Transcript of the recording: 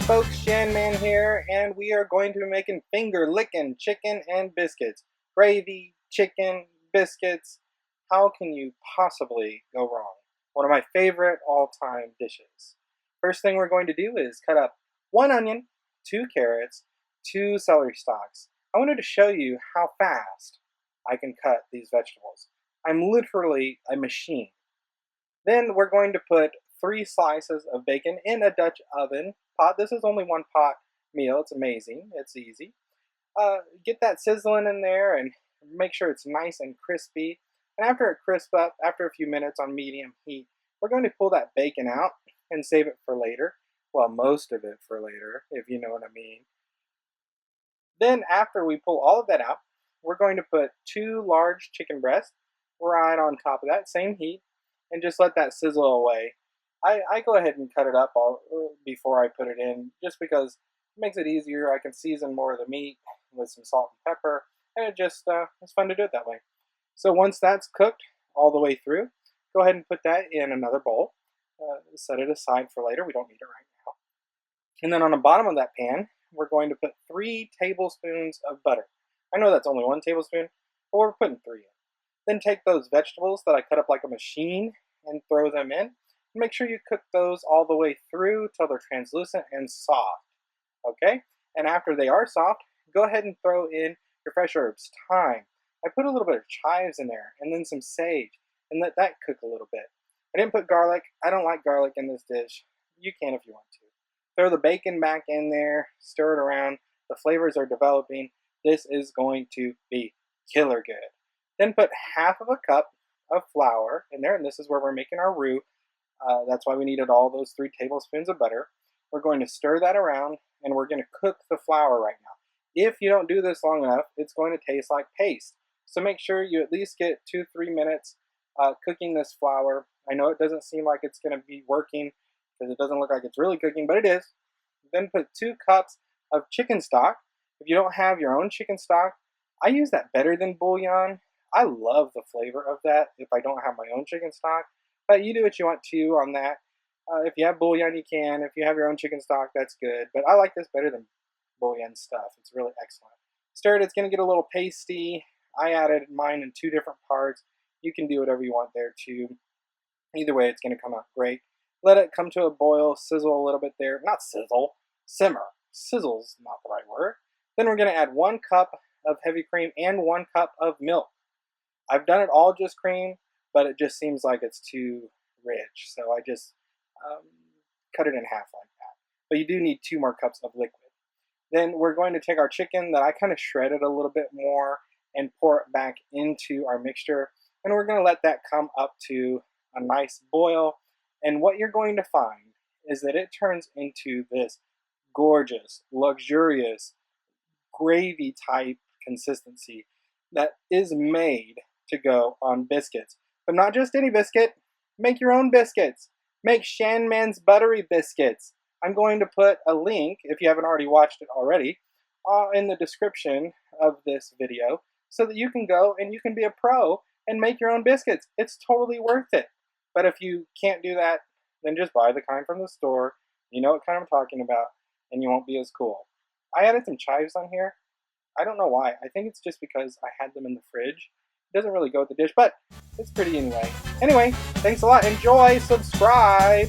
folks, Shan Man here, and we are going to be making finger licking chicken and biscuits. Gravy, chicken, biscuits. How can you possibly go wrong? One of my favorite all-time dishes. First thing we're going to do is cut up 1 onion, 2 carrots, 2 celery stalks. I wanted to show you how fast I can cut these vegetables. I'm literally a machine. Then we're going to put 3 slices of bacon in a Dutch oven pot. This is only 1 pot meal. It's amazing. It's easy. Get that sizzling in there and make sure it's nice and crispy. And after it crisps up, after a few minutes on medium heat, we're going to pull that bacon out and save it for later. Well, most of it for later, if you know what I mean. Then after we pull all of that out, we're going to put 2 large chicken breasts right on top of that, same heat, and just let that sizzle away. I go ahead and cut it up before I put it in, just because it makes it easier. I can season more of the meat with some salt and pepper, and it's fun to do it that way. So once that's cooked all the way through, go ahead and put that in another bowl. Set it aside for later. We don't need it right now. And then on the bottom of that pan, we're going to put 3 tablespoons of butter. I know that's only 1 tablespoon, but we're putting 3 in. Then take those vegetables that I cut up like a machine and throw them in. Make sure you cook those all the way through till they're translucent and soft. Okay? And after they are soft, go ahead and throw in your fresh herbs, thyme. I put a little bit of chives in there and then some sage and let that cook a little bit. I didn't put garlic. I don't like garlic in this dish. You can if you want to. Throw the bacon back in there, stir it around. The flavors are developing. This is going to be killer good. Then put half of a cup of flour in there, and this is where we're making our roux. That's why we needed all those 3 tablespoons of butter. We're going to stir that around, and we're going to cook the flour right now. If you don't do this long enough, it's going to taste like paste. So make sure you at least get 2-3 minutes cooking this flour. I know it doesn't seem like it's going to be working because it doesn't look like it's really cooking, but it is. Then put 2 cups of chicken stock. If you don't have your own chicken stock, I use that better than bouillon. I love the flavor of that if I don't have my own chicken stock. But you do what you want to on that. If you have bouillon, you can. If you have your own chicken stock, that's good. But I like this better than bouillon stuff. It's really excellent. Stir it. It's going to get a little pasty. I added mine in 2 different parts. You can do whatever you want there too. Either way, it's going to come out great. Let it come to a boil. Sizzle a little bit there. Not sizzle. Simmer. Sizzle's not the right word. Then we're going to add 1 cup of heavy cream and 1 cup of milk. I've done it all just cream, but it just seems like it's too rich. So I just cut it in half like that. But you do need 2 more cups of liquid. Then we're going to take our chicken that I kind of shredded a little bit more and pour it back into our mixture. And we're going to let that come up to a nice boil. And what you're going to find is that it turns into this gorgeous, luxurious, gravy type consistency that is made to go on biscuits. But not just any biscuit. Make your own biscuits. Make Shan Man's Buttery Biscuits. I'm going to put a link, if you haven't already watched it already, in the description of this video so that you can go and you can be a pro and make your own biscuits. It's totally worth it. But if you can't do that, then just buy the kind from the store. You know what kind I'm talking about, and you won't be as cool. I added some chives on here. I don't know why. I think it's just because I had them in the fridge. It doesn't really go with the dish, but it's pretty anyway. Anyway, thanks a lot. Enjoy. Subscribe.